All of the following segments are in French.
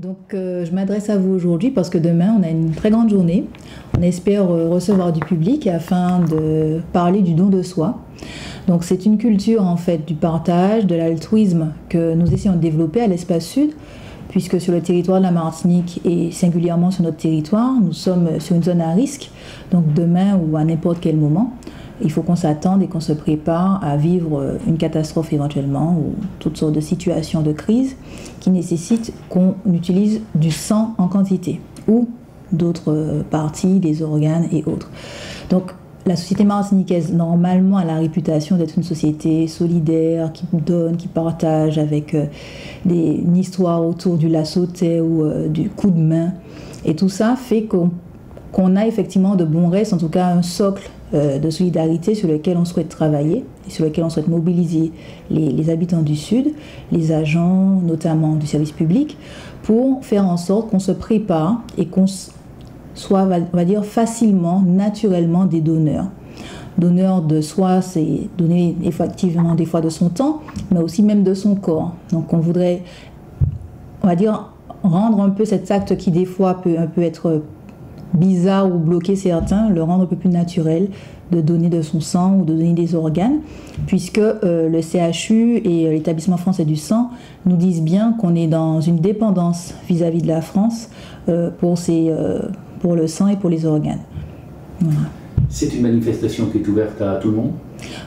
Donc je m'adresse à vous aujourd'hui parce que demain on a une très grande journée. On espère recevoir du public afin de parler du don de soi. Donc c'est une culture en fait du partage, de l'altruisme que nous essayons de développer à l'Espace Sud, puisque sur le territoire de la Martinique et singulièrement sur notre territoire, nous sommes sur une zone à risque. Donc demain ou à n'importe quel moment, il faut qu'on s'attende et qu'on se prépare à vivre une catastrophe éventuellement ou toutes sortes de situations de crise qui nécessitent qu'on utilise du sang en quantité ou d'autres parties, des organes et autres. Donc la société martiniquaise, normalement, a la réputation d'être une société solidaire, qui donne, qui partage, avec une histoire autour du lasso-tête ou du coup de main. Et tout ça fait qu'on a effectivement de bons restes, en tout cas un socle de solidarité sur lequel on souhaite travailler et sur lequel on souhaite mobiliser les habitants du Sud, les agents notamment du service public, pour faire en sorte qu'on se prépare et qu'on soit, on va dire, facilement, naturellement des donneurs. Donneur de soi, c'est donner effectivement des fois de son temps, mais aussi même de son corps. Donc on voudrait, on va dire, rendre un peu cet acte qui des fois peut un peu être bizarre ou bloquer certains, le rendre un peu plus naturel, de donner de son sang ou de donner des organes, puisque le CHU et l'établissement français du sang nous disent bien qu'on est dans une dépendance vis-à-vis de la France pour le sang et pour les organes. Voilà. C'est une manifestation qui est ouverte à tout le monde ?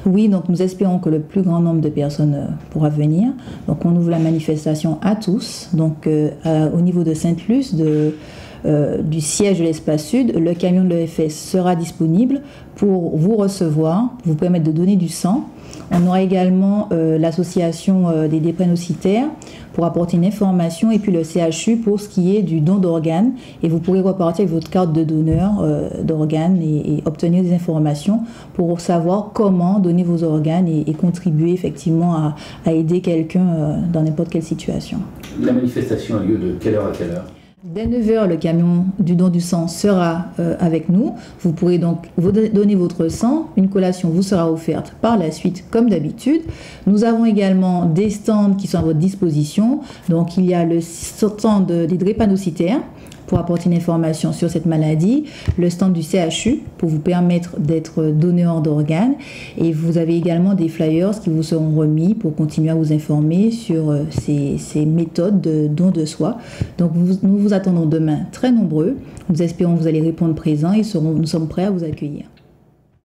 Oui, donc nous espérons que le plus grand nombre de personnes pourra venir. Donc on ouvre la manifestation à tous. Donc au niveau de Sainte-Luce, du siège de l'Espace Sud, le camion de l'EFS sera disponible pour vous recevoir, vous permettre de donner du sang. On aura également l'association des drépanocytaires pour apporter une information et puis le CHU pour ce qui est du don d'organes. Et vous pourrez repartir avec votre carte de donneur d'organes et obtenir des informations pour savoir comment donner vos organes et contribuer effectivement à aider quelqu'un dans n'importe quelle situation. La manifestation a lieu de quelle heure à quelle heure ? Dès 9h, le camion du don du sang sera avec nous. Vous pourrez donc vous donner votre sang. Une collation vous sera offerte par la suite, comme d'habitude. Nous avons également des stands qui sont à votre disposition. Donc, il y a le stand des drépanocytaires pour apporter une information sur cette maladie, le stand du CHU pour vous permettre d'être donneur d'organes, et vous avez également des flyers qui vous seront remis pour continuer à vous informer sur ces méthodes de don de soi. Donc nous vous attendons demain très nombreux. Nous espérons que vous allez répondre présent et nous sommes prêts à vous accueillir.